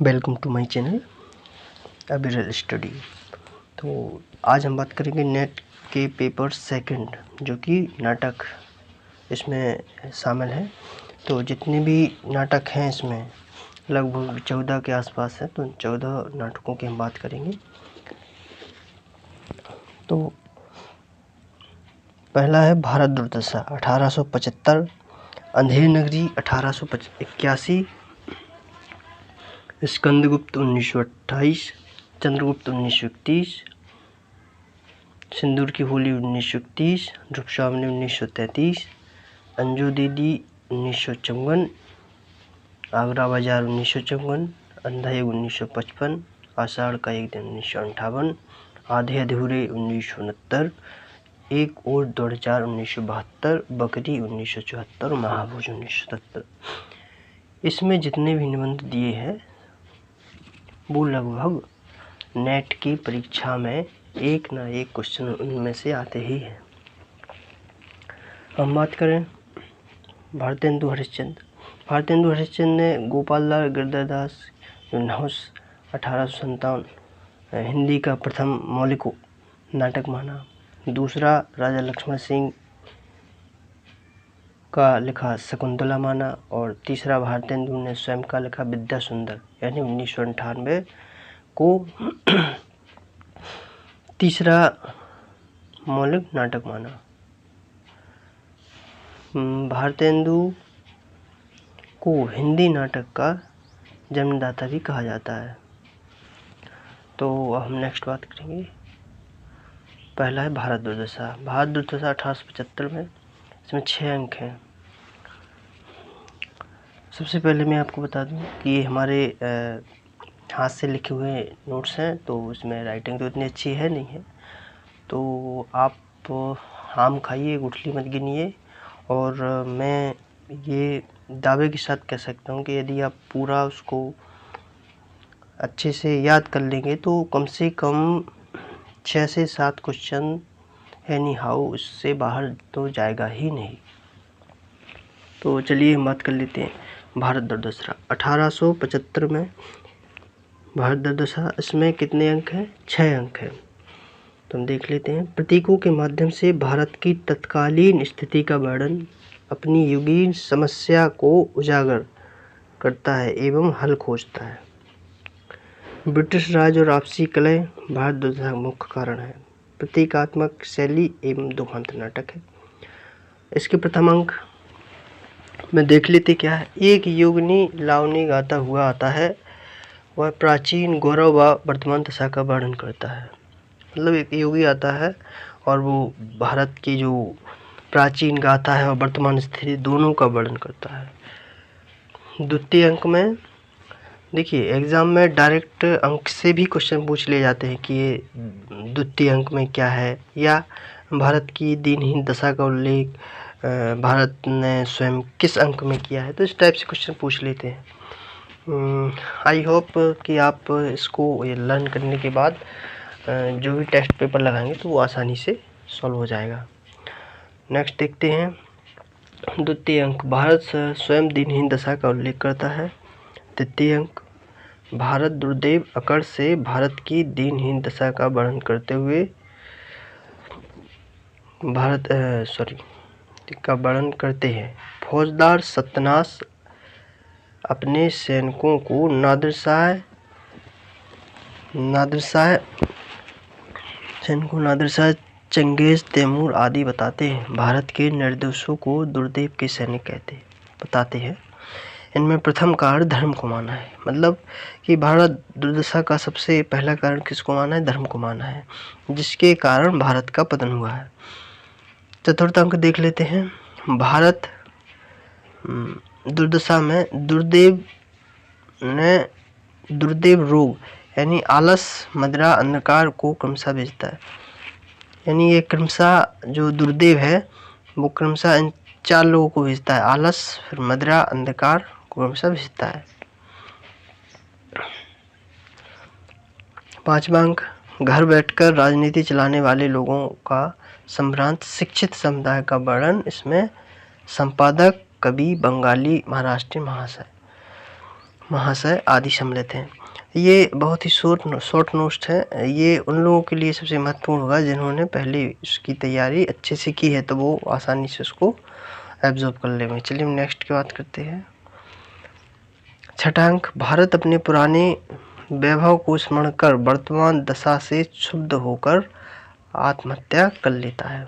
Welcome to my channel Abiral study. तो आज हम बात करेंगे नेट के पेपर सेकंड, जो कि नाटक इसमें शामिल है। तो जितने भी नाटक हैं इसमें लगभग 14 के आसपास है, तो 14 नाटकों की हम बात करेंगे। तो पहला है भारत दुर्दशा 1875, अंधेरी नगरी 1881, स्कंदगुप्त 1928, चंद्रगुप्त 1931, सिंदूर की होली 1931, रूपसावनी 1933, अंजू दीदी 1954, आगरा बाजार 1954, अंधा युग 1955, आषाढ़ का एक दिन 1958, आधे अधूरे 1969, एक और दौड़ चार 1972, बकरी 1974, महाभोज 1977। इसमें जितने भी निबंध दिए हैं वो लगभग नेट की परीक्षा में एक ना एक क्वेश्चन उनमें से आते ही हैं। हम बात करें भारतेंदु हरिश्चंद्र ने गोपाल लाल गिरधरदास यूनहाउस 1857 हिंदी का प्रथम मौलिक नाटक माना। दूसरा राजा लक्ष्मण सिंह का लिखा शकुंतला माना, और तीसरा भारतेंदु ने स्वयं का लिखा विद्या सुंदर यानी 1998 को तीसरा मौलिक नाटक माना। भारतेंदु को हिंदी नाटक का जन्मदाता भी कहा जाता है। तो हम नेक्स्ट बात करेंगे। पहला है भारत दुर्दशा 1875 में, इसमें 6 अंक हैं। सबसे पहले मैं आपको बता दूं कि ये हमारे हाथ से लिखे हुए नोट्स हैं, तो इसमें राइटिंग तो इतनी अच्छी है नहीं है। तो आप आम खाइए, गुठली मत गिनिए, और मैं ये दावे के साथ कह सकता हूँ कि यदि आप पूरा उसको अच्छे से याद कर लेंगे तो कम से कम 6 से 7 क्वेश्चन एनी हाउ इससे बाहर तो जाएगा ही नहीं। तो चलिए हम बात कर लेते हैं भारत दुर्दशा 1875 में। भारत दुर्दशा इसमें कितने अंक हैं? 6 अंक हैं। तो हम देख लेते हैं। प्रतीकों के माध्यम से भारत की तत्कालीन स्थिति का वर्णन, अपनी युगीन समस्या को उजागर करता है एवं हल खोजता है। ब्रिटिश राज और आपसी कलह भारत दुर्दशा का मुख्य कारण है। प्रतीकात्मक शैली एवं दुखांत नाटक है। इसके प्रथम अंक में देख लेते क्या है। एक योगिनी लावनी गाता हुआ आता है, वह प्राचीन गौरव व वर्तमान दशा का वर्णन करता है। मतलब एक योगी आता है और वो भारत की जो प्राचीन गाथा है और वर्तमान स्थिति दोनों का वर्णन करता है। द्वितीय अंक में देखिए, एग्जाम में डायरेक्ट अंक से भी क्वेश्चन पूछ लिए जाते हैं कि ये द्वितीय अंक में क्या है, या भारत की दीनहीन दशा का उल्लेख भारत ने स्वयं किस अंक में किया है। तो इस टाइप से क्वेश्चन पूछ लेते हैं। आई होप कि आप इसको ये लर्न करने के बाद जो भी टेस्ट पेपर लगाएंगे तो वो आसानी से सॉल्व हो जाएगा। नेक्स्ट देखते हैं। द्वितीय अंक, भारत स्वयं दीनहीन दशा का उल्लेख करता है। तृतीय अंक, भारत दुर्दैव अकड़ से भारत की दीनहीन दशा का वर्णन करते हुए का वर्णन करते हैं। फौजदार सत्यानाश अपने सैनिकों को नादिर शाह चंगेज तैमूर आदि बताते हैं। भारत के निर्दोषों को दुर्दैव के सैनिक बताते हैं। इनमें प्रथम कारण धर्म को माना है। मतलब कि भारत दुर्दशा का सबसे पहला कारण किसको माना है? धर्म को माना है, जिसके कारण भारत का पतन हुआ है। चतुर्थ अंक देख लेते हैं। भारत दुर्दशा में दुर्दैव रोग यानी आलस, मदिरा, अंधकार को क्रमशः भेजता है। यानी ये क्रमशः जो दुर्दैव है वो क्रमशः इन 4 लोगों को भेजता है। आलस, फिर मदिरा, अंधकार को क्रमशः भेजता है। 5वां अंक, घर बैठकर राजनीति चलाने वाले लोगों का संभ्रांत शिक्षित समुदाय का वर्णन। इसमें संपादक कवि बंगाली महाराष्ट्रीय महाशय। महाशय आदि सम्मिलित हैं। ये बहुत ही शॉर्ट नोट्स है। ये उन लोगों के लिए सबसे महत्वपूर्ण होगा जिन्होंने पहले इसकी तैयारी अच्छे से की है, तो वो आसानी से उसको एब्जॉर्ब कर लेंगे। चलिए हम नेक्स्ट की बात करते हैं। छठा अंक, भारत अपने पुराने वैभव को स्मरण कर वर्तमान दशा से क्षुब्ध होकर आत्महत्या कर लेता है।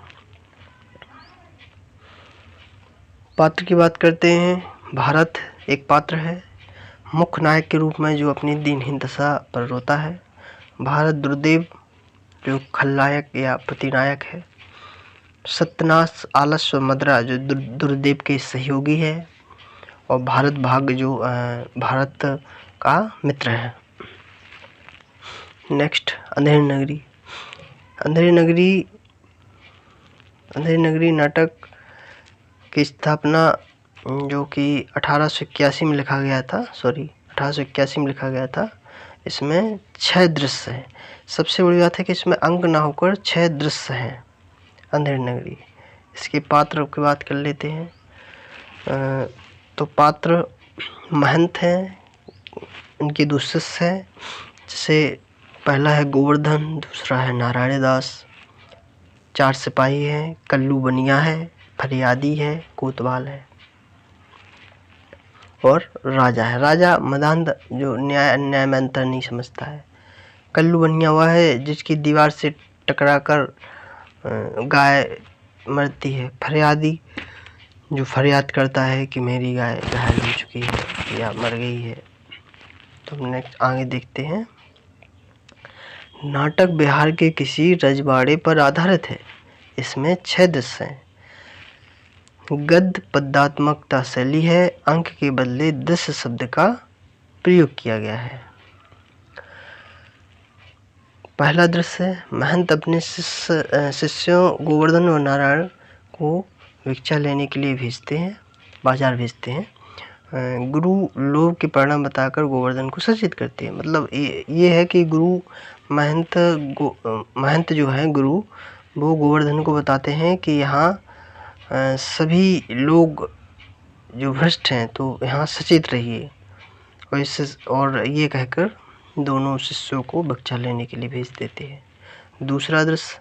पात्र की बात करते हैं। भारत एक पात्र है, मुख्य नायक के रूप में जो अपनी दीनहीन दशा पर रोता है। भारत दुर्देव जो खलनायक या प्रतिनायक है। सत्यनाश आलस्य मदरा जो दुर्देव के सहयोगी है। और भारत भाग्य जो भारत का मित्र है। नेक्स्ट, अंधेरी नगरी। अंधेरी नगरी नाटक की स्थापना जो कि 1881 में लिखा गया था, 1881 में लिखा गया था। इसमें 6 दृश्य हैं। सबसे बड़ी बात है कि इसमें अंक ना होकर 6 दृश्य हैं। अंधेरी नगरी, इसके पात्र की बात कर लेते हैं। तो पात्र महंत हैं, उनके 2 शिष्य हैं। जैसे पहला है गोवर्धन, दूसरा है नारायण दास। 4 सिपाही हैं, कल्लू बनिया है, फरियादी है, कोतवाल है और राजा है। राजा मदांध जो न्याय अन्याय में अंतर नहीं समझता है। कल्लू बनिया हुआ है जिसकी दीवार से टकराकर गाय मरती है। फरियादी जो फरियाद करता है कि मेरी गाय घायल हो चुकी है या मर गई है। तो हम नेक्स्ट आगे देखते हैं। नाटक बिहार के किसी रजवाड़े पर आधारित है। इसमें 6 दृश्य हैं। गद्य पदात्मकता शैली है। अंक के बदले दृश्य शब्द का प्रयोग किया गया है। पहला दृश्य, महंत अपने शिष्यों गोवर्धन और नारायण को भिक्षा लेने के लिए भेजते हैं, बाजार भेजते हैं। गुरु लोभ के परिणाम बताकर गोवर्धन को सचेत करते हैं। मतलब ये है कि गुरु महंत जो है गुरु, वो गोवर्धन को बताते हैं कि यहाँ सभी लोग जो भ्रष्ट हैं तो यहाँ सचेत रहिए। और ये कहकर दोनों शिष्यों को भिक्षा लेने के लिए भेज देते हैं। दूसरा दृश्य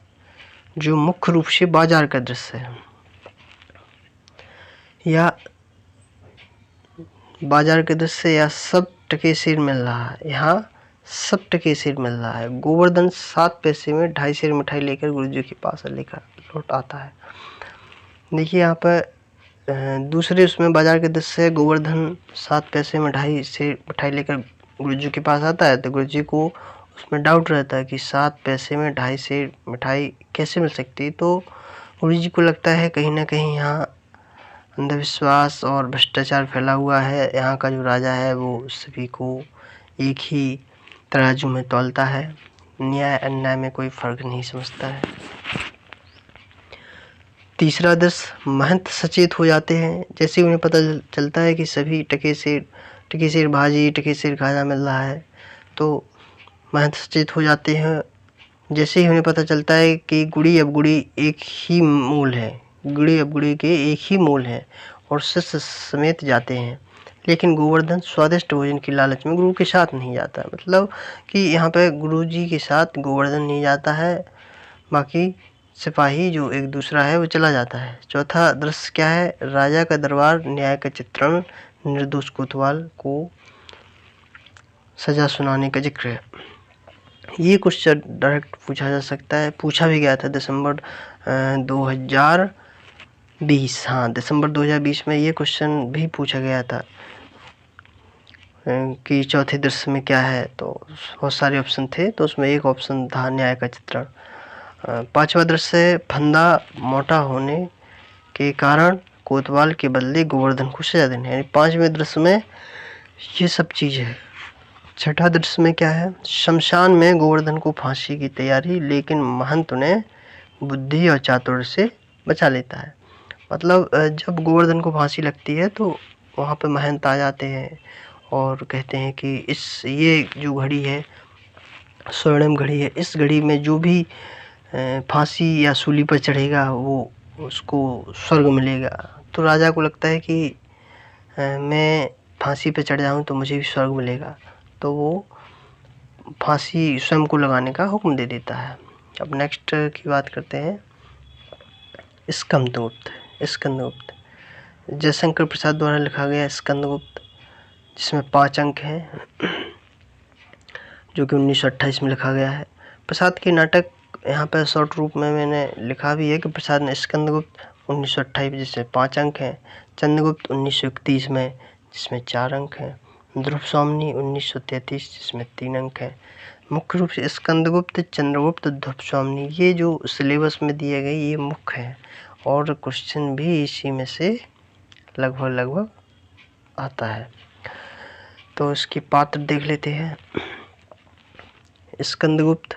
जो मुख्य रूप से बाजार का दृश्य है, या बाजार के दृश्य या सब टके सिर मिल रहा है। यहाँ सब टके सिर मिल रहा है। गोवर्धन 7 पैसे में 2.5 सेर मिठाई लेकर गुरुजी के पास लेकर लौट आता है। देखिए यहाँ पर दूसरे उसमें बाजार के दृश्य है, गोवर्धन 7 पैसे में 2.5 सेर मिठाई लेकर गुरुजी के पास आता है। तो गुरुजी को उसमें डाउट रहता है कि 7 पैसे में 2.5 सेर मिठाई कैसे मिल सकती है। तो गुरुजी को लगता है कहीं ना कहीं यहाँ अंधविश्वास और भ्रष्टाचार फैला हुआ है। यहाँ का जो राजा है वो सभी को एक ही तराजू में तौलता है, न्याय अन्याय में कोई फर्क नहीं समझता है। तीसरा दृश्य, महंत सचेत हो जाते हैं। जैसे उन्हें पता चलता है कि सभी टके सेर भाजी, टके सेर खाजा मिल रहा है, तो महंत सचेत हो जाते हैं। जैसे ही उन्हें पता चलता है कि गुड़ी अब गुड़ी एक ही मूल है, गुड़ी अब गुड़ी के एक ही मूल है, और शिष्य समेत जाते हैं। लेकिन गोवर्धन स्वादिष्ट भोजन की लालच में गुरु के साथ नहीं जाता। मतलब कि यहाँ पे गुरुजी के साथ गोवर्धन नहीं जाता है, बाकी सिपाही जो एक दूसरा है वो चला जाता है। चौथा दृश्य क्या है, राजा का दरबार, न्याय का चित्रण, निर्दोष कोतवाल को सजा सुनाने का जिक्र है। ये क्वेश्चन डायरेक्ट पूछा जा सकता है, पूछा भी गया था दिसंबर 2020। हाँ, दिसंबर 2020 में ये क्वेश्चन भी पूछा गया था कि चौथे दृश्य में क्या है। तो बहुत सारे ऑप्शन थे, तो उसमें एक ऑप्शन था न्याय का चित्रण। 5वां दृश्य है, फंदा मोटा होने के कारण कोतवाल के बदले गोवर्धन को सजा देने। यानी 5वें दृश्य में ये सब चीज़ है। छठा दृश्य में क्या है, शमशान में गोवर्धन को फांसी की तैयारी, लेकिन महंत उन्हें बुद्धि और चातुर्य से बचा लेता है। मतलब जब गोवर्धन को फांसी लगती है तो वहाँ पे महंत आ जाते हैं और कहते हैं कि ये जो घड़ी है स्वर्णिम घड़ी है, इस घड़ी में जो भी फांसी या सूली पर चढ़ेगा वो उसको स्वर्ग मिलेगा। तो राजा को लगता है कि मैं फांसी पे चढ़ जाऊं तो मुझे भी स्वर्ग मिलेगा, तो वो फांसी स्वयं को लगाने का हुक्म दे देता है। अब नेक्स्ट की बात करते हैं, स्कंदगुप्त। स्कंदगुप्त जयशंकर प्रसाद द्वारा लिखा गया स्कंदगुप्त, जिसमें 5 अंक हैं, जो कि 1928 में लिखा गया है। प्रसाद के नाटक यहाँ पर शॉर्ट रूप में मैंने लिखा भी है कि प्रसाद ने स्कंदगुप्त 1928 जिसमें 5 अंक हैं, चंद्रगुप्त 1931 में जिसमें 4 अंक हैं, ध्रुवस्वामिनी 1933 जिसमें 3 अंक हैं। मुख्य रूप से स्कंदगुप्त, चंद्रगुप्त, ध्रुवस्वामिनी ये जो सिलेबस में दिए गए ये मुख्य हैं, और क्वेश्चन भी इसी में से लगभग आता है। तो इसकी पात्र देख लेते हैं। स्कंदगुप्त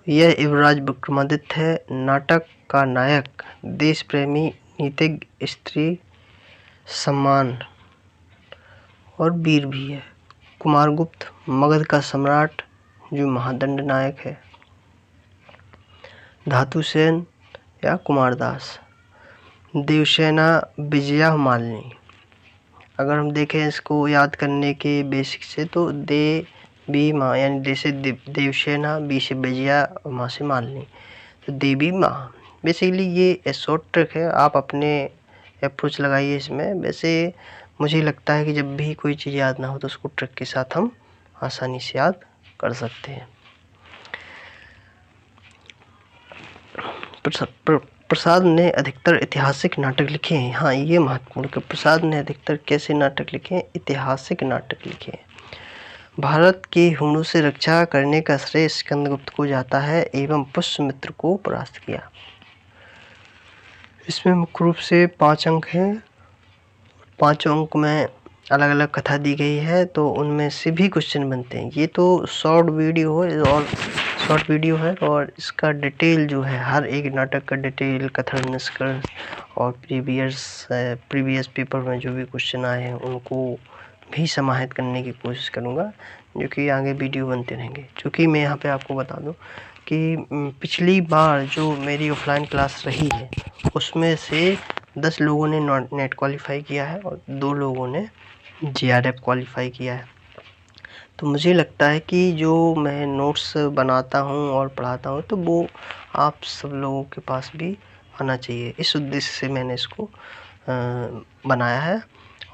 यह युवराज विक्रमादित्य है, नाटक का नायक, देश प्रेमी, नीतिज्ञ, स्त्री सम्मान और वीर भी है। कुमारगुप्त मगध का सम्राट जो महादंड नायक है। धातुसेन या कुमारदास, देवसेना विजया मालिनी। अगर हम देखें इसको याद करने के बेसिक से तो दे बी माँ, यानी दे से देवसेना, बी से विजया और माँ से मालिनी, तो देवी माँ। बेसिकली ये शॉर्ट ट्रिक है, आप अपने अप्रोच लगाइए इसमें। वैसे मुझे लगता है कि जब भी कोई चीज़ याद ना हो तो उसको ट्रिक के साथ हम आसानी से याद कर सकते हैं। प्रसाद ने अधिकतर ऐतिहासिक नाटक लिखे हैं। हाँ, ये महत्वपूर्ण है। प्रसाद ने अधिकतर कैसे नाटक लिखे हैं? ऐतिहासिक नाटक लिखे हैं। भारत के हुणों से रक्षा करने का श्रेय स्कंदगुप्त को जाता है एवं पुष्यमित्र को परास्त किया। इसमें मुख्य रूप से 5 अंक हैं। 5 अंक में अलग अलग कथा दी गई है, तो उनमें से भी क्वेश्चन बनते हैं। ये तो शॉर्ट वीडियो है और इसका डिटेल जो है, हर एक नाटक का डिटेल, कथा निष्कर्ष और प्रीवियस पेपर में जो भी क्वेश्चन आए हैं उनको भी समाहित करने की कोशिश करूँगा, जो कि आगे वीडियो बनते रहेंगे। क्योंकि मैं यहाँ पे आपको बता दूँ कि पिछली बार जो मेरी ऑफलाइन क्लास रही है उसमें से 10 लोगों ने नेट क्वालिफाई किया है और 2 लोगों ने JRF क्वालिफाई किया है। तो मुझे लगता है कि जो मैं नोट्स बनाता हूँ और पढ़ाता हूँ तो वो आप सब लोगों के पास भी आना चाहिए। इस उद्देश्य से मैंने इसको बनाया है।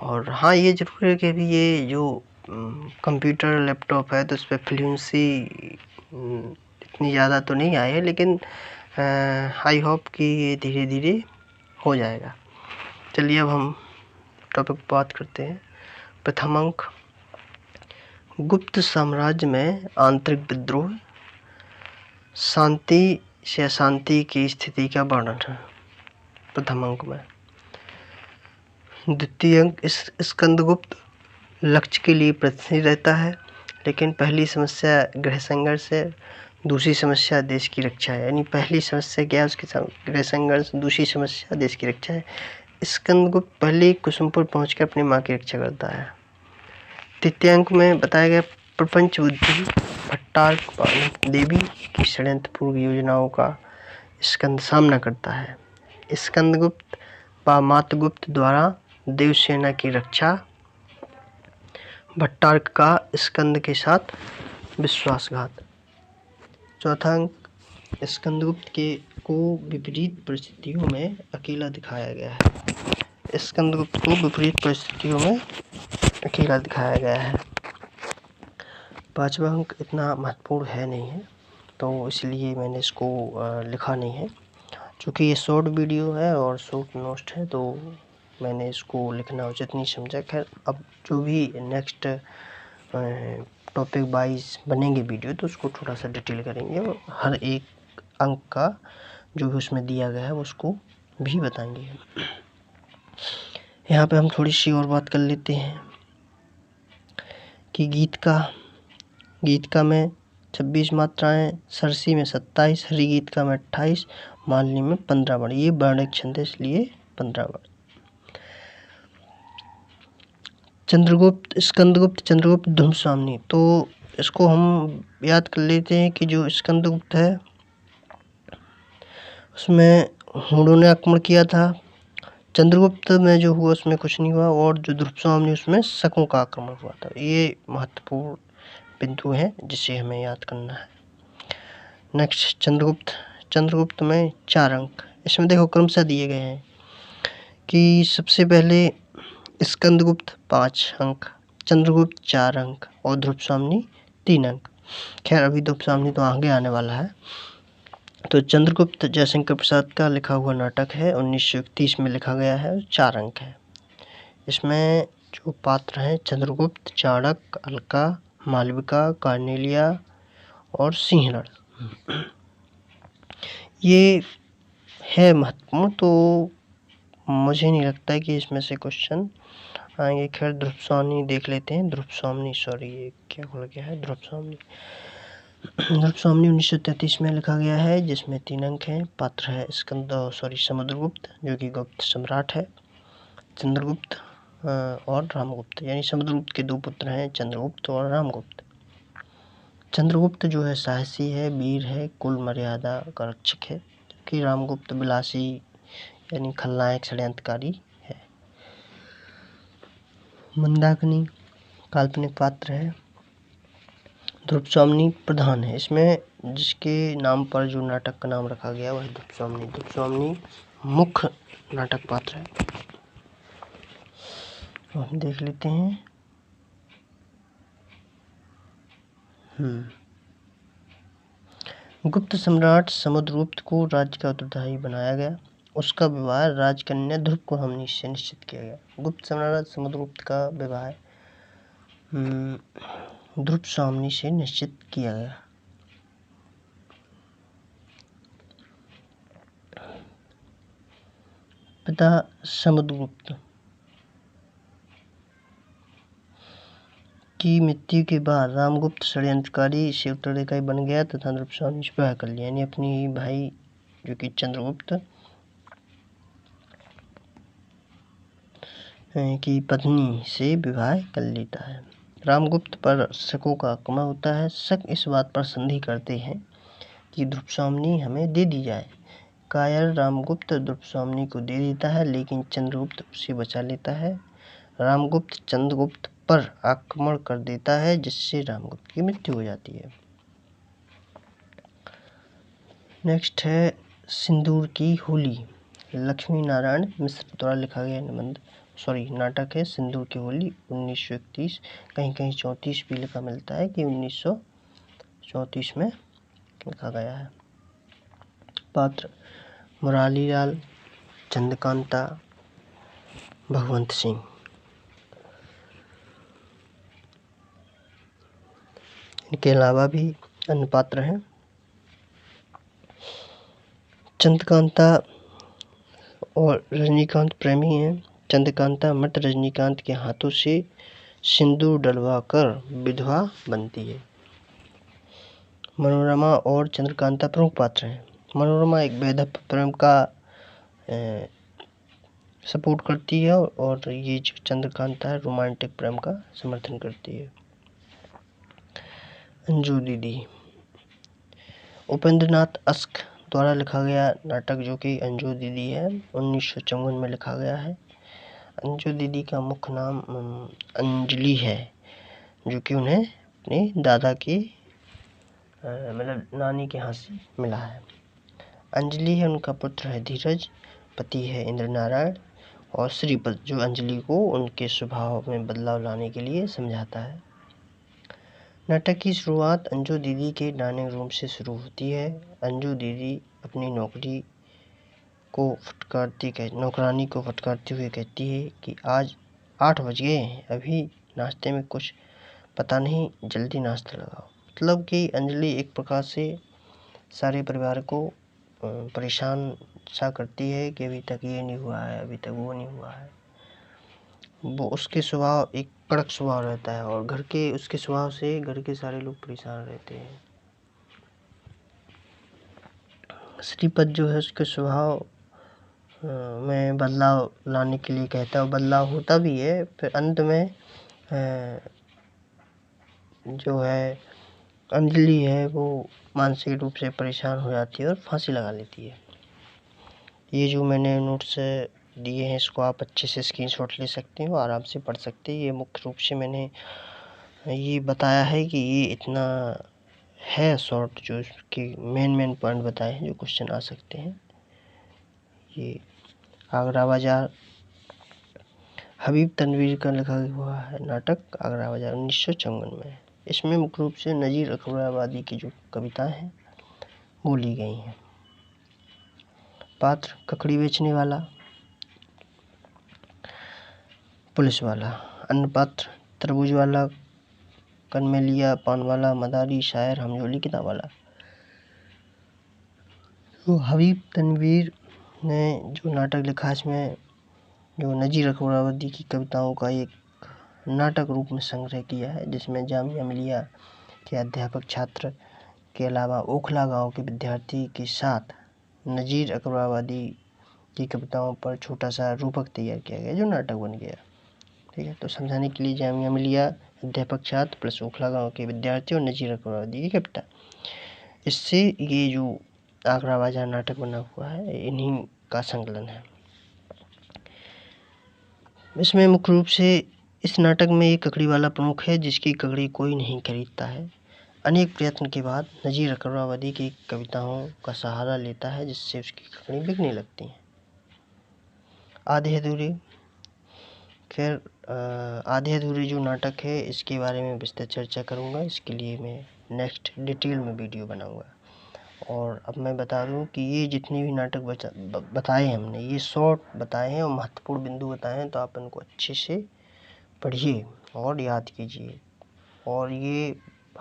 और हाँ, ये ज़रूर है कि अभी ये जो कंप्यूटर लैपटॉप है तो उस पर फ्लुएंसी इतनी ज़्यादा तो नहीं आई है, लेकिन आई होप कि ये धीरे धीरे हो जाएगा। चलिए अब हम टॉपिक पर बात करते हैं। प्रथम अंक, गुप्त साम्राज्य में आंतरिक विद्रोह, शांति से अशांति की स्थिति का वर्णन है प्रथम अंक में। द्वितीय अंक, स्कंदगुप्त लक्ष्य के लिए प्रयत्नशील रहता है, लेकिन पहली समस्या गृह संघर्ष है, दूसरी समस्या देश की रक्षा है। यानी पहली समस्या क्या है उसके साथ गृह संघर्ष, दूसरी समस्या देश की रक्षा है। स्कंदगुप्त पहले कुसुमपुर पहुंचकर अपनी माँ की रक्षा करता है। तृतीय अंक में बताया गया प्रपंच बुद्धि भट्टारक देवी की षड्यंत्रपूर्ण योजनाओं का स्कंद सामना करता है। स्कंदगुप्त व मातृगुप्त द्वारा देवसेना की रक्षा, भट्टारक का स्कंद के साथ विश्वासघात। चौथा अंक, स्कंदगुप्त को विपरीत परिस्थितियों में अकेला दिखाया गया है। स्कंदगुप्त को विपरीत परिस्थितियों में अकेला दिखाया गया है। पांचवा अंक इतना महत्वपूर्ण है नहीं है, तो इसलिए मैंने इसको लिखा नहीं है। चूँकि ये शॉर्ट वीडियो है और शॉर्ट नोट है तो मैंने इसको लिखना उचित नहीं समझा। खैर, अब जो भी नेक्स्ट टॉपिक वाइज बनेंगे वीडियो तो उसको थोड़ा सा डिटेल करेंगे और हर एक अंक का जो भी उसमें दिया गया है उसको भी बताएंगे। यहाँ पे हम थोड़ी सी और बात कर लेते हैं कि गीत का में 26 मात्राएं, सरसी में 27, हरिगीत का में 28, मालिनी में 15 वर्ण। ये वर्णिक छंद है इसलिए 15 वर्ण। स्कंदगुप्त, चंद्रगुप्त, ध्रुवस्वामिनी, तो इसको हम याद कर लेते हैं कि जो स्कंदगुप्त है उसमें हुणों ने आक्रमण किया था, चंद्रगुप्त में जो हुआ उसमें कुछ नहीं हुआ, और जो ध्रुव स्वामी उसमें शकों का आक्रमण हुआ था। ये महत्वपूर्ण बिंदु है जिसे हमें याद करना है। नेक्स्ट, चंद्रगुप्त में 4 अंक। इसमें देखो क्रमशः दिए गए हैं कि सबसे पहले स्कंदगुप्त 5 अंक, चंद्रगुप्त 4 अंक और ध्रुव स्वामी 3 अंक। खैर अभी ध्रुव स्वामी तो आगे आने वाला है। तो चंद्रगुप्त जयशंकर प्रसाद का लिखा हुआ नाटक है, 1931 में लिखा गया है, 4 अंक है। इसमें जो पात्र हैं चंद्रगुप्त, चाणक्य, अलका, मालविका, कार्नेलिया और सिंहरण, ये है महत्वपूर्ण। तो मुझे नहीं लगता है कि इसमें से क्वेश्चन आएंगे। खैर ध्रुव स्वामी देख लेते हैं। ध्रुव स्वामी, सॉरी ये क्या खुल गया है, ध्रुव स्वामी 1933 में लिखा गया है, जिसमें 3 अंक हैं। पात्र है समुद्रगुप्त, जो कि गुप्त सम्राट है, चंद्रगुप्त और रामगुप्त, यानी समुद्रगुप्त के 2 पुत्र हैं, चंद्रगुप्त और रामगुप्त। चंद्रगुप्त जो है साहसी है, वीर है, कुल मर्यादा का रक्षक है, जबकि रामगुप्त विलासी यानी खलनायक, षड्यंत्रकारी है। मंदाकिनी काल्पनिक पात्र है। ध्रुव स्वामी प्रधान है। इसमें जिसके नाम पर जो नाटक का नाम रखा गया वह ध्रुव स्वामी मुख्य नाटक पात्र है। तो हम देख लेते हैं। गुप्त सम्राट समुद्रगुप्त को राज्य का उत्तराधिकारी बनाया गया। उसका विवाह राजकन्या ध्रुवकुमारी से निश्चित किया गया। गुप्त सम्राट समुद्रगुप्त का विवाह ध्रुव स्वामी से निश्चित किया गया। पिता समुद्रगुप्त की मृत्यु के बाद रामगुप्त षड्यंत्रकारी से उत्तराधिकारी बन गया तथा ध्रुव स्वामी से विवाह कर लिया, यानी अपनी ही भाई जो कि चंद्रगुप्त की पत्नी से विवाह कर लेता है। रामगुप्त पर शकों का आक्रमण होता है। शक इस बात पर संदेह करते हैं कि ध्रुव स्वामी हमें दे दी जाए। कायर रामगुप्त ध्रुव स्वामी को दे देता है, लेकिन चंद्रगुप्त उसे बचा लेता है। रामगुप्त चंद्रगुप्त पर आक्रमण कर देता है, जिससे रामगुप्त की मृत्यु हो जाती है। नेक्स्ट है सिंदूर की होली। लक्ष्मी नारायण मिश्र द्वारा लिखा गया नाटक है सिंदूर की होली, 1931। कहीं कहीं 34 भी लिखा मिलता है कि 1934 में लिखा गया है। पात्र मुरारीलाल, चंद्रकांता, भगवंत सिंह। इनके अलावा भी अन्य पात्र हैं। चंद्रकांता और रजनीकांत प्रेमी हैं। चंद्रकांता मृत रजनीकांत के हाथों से सिंदूर डलवाकर विधवा बनती है। मनोरमा और चंद्रकांता प्रमुख पात्र हैं। मनोरमा एक वैधव्य प्रेम का सपोर्ट करती है, और ये जो चंद्रकांता है रोमांटिक प्रेम का समर्थन करती है। अंजू दीदी उपेंद्रनाथ अस्क द्वारा लिखा गया नाटक, जो कि अंजू दीदी है, 1954 में लिखा गया है। अंजू दीदी का मुख्य नाम अंजलि है, जो कि उन्हें अपने दादा की मतलब नानी के यहाँ से मिला है। अंजलि है, उनका पुत्र है धीरज, पति है इंद्र नारायण, और श्रीपद जो अंजलि को उनके स्वभाव में बदलाव लाने के लिए समझाता है। नाटक की शुरुआत अंजू दीदी के डाइनिंग रूम से शुरू होती है। अंजू दीदी अपनी नौकरानी को फटकारते हुए कहती है कि आज 8 बज गए हैं, अभी नाश्ते में कुछ पता नहीं, जल्दी नाश्ता लगाओ। मतलब कि अंजलि एक प्रकार से सारे परिवार को परेशान सा करती है कि अभी तक ये नहीं हुआ है, अभी तक वो नहीं हुआ है। वो उसके स्वभाव एक कड़क स्वभाव रहता है, और उसके स्वभाव से घर के सारे लोग परेशान रहते हैं। श्रीपद जो है उसके स्वभाव में बदलाव लाने के लिए कहता है, बदलाव होता भी है। फिर अंत में जो है अंजलि है वो मानसिक रूप से परेशान हो जाती है और फांसी लगा लेती है। ये जो मैंने नोट्स दिए हैं, इसको आप अच्छे से स्क्रीनशॉट ले सकते हो, आराम से पढ़ सकते हैं। ये मुख्य रूप से मैंने ये बताया है कि ये इतना है शॉर्ट, जो इसके मेन पॉइंट बताए हैं जो क्वेश्चन आ सकते हैं। ये आगरा बाजार हबीब तनवीर का लिखा हुआ है नाटक आगरा बाजार 1954 में। इसमें मुख्य रूप से नज़ीर अकबराबादी की जो कविताएं हैं वो ली गई हैं। पात्र ककड़ी बेचने वाला, पुलिस वाला। अन्य पात्र तरबूज वाला, कनमेलिया, पान वाला, मदारी, शायर, हमजोली, किताब वाला। तो हबीब तनवीर ने जो नाटक लिखा, इसमें जो नज़ीर अकबराबादी की कविताओं का एक नाटक रूप में संग्रह किया है, जिसमें जामिया मिलिया के अध्यापक छात्र के अलावा ओखला गांव के विद्यार्थी के साथ नज़ीर अकबराबादी की कविताओं पर छोटा सा रूपक तैयार किया गया, जो नाटक बन गया। ठीक है, तो समझाने के लिए जामिया मिलिया, अध्यापक छात्र प्लस ओखला गांव के विद्यार्थी और नज़ीर अकबराबादी की कविता, इससे ये जो आगरा बाजार नाटक बना हुआ है इन्हीं का संकलन है। इसमें मुख्य रूप से इस नाटक में एक ककड़ी वाला प्रमुख है, जिसकी ककड़ी कोई नहीं खरीदता है। अनेक प्रयत्न के बाद नज़ीर अकबराबादी की कविताओं का सहारा लेता है, जिससे उसकी ककड़ी बिकने लगती हैं। आधे अधूरे, खैर आधे अधूरे जो नाटक है इसके बारे में विस्तृत चर्चा करूँगा। इसके लिए मैं नेक्स्ट डिटेल में वीडियो बनाऊँगा। और अब मैं बता दूं कि ये जितने भी नाटक बताए हमने, ये शॉर्ट बताए हैं और महत्वपूर्ण बिंदु बताए हैं, तो आप इनको अच्छे से पढ़िए और याद कीजिए। और ये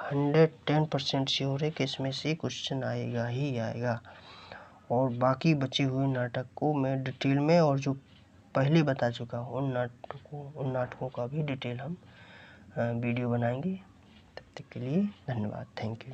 110% श्योर है कि इसमें से क्वेश्चन आएगा ही आएगा। और बाकी बचे हुए नाटक को मैं डिटेल में, और जो पहले बता चुका हूँ उन नाटकों का भी डिटेल हम वीडियो बनाएंगे। तब तक के लिए धन्यवाद, थैंक यू।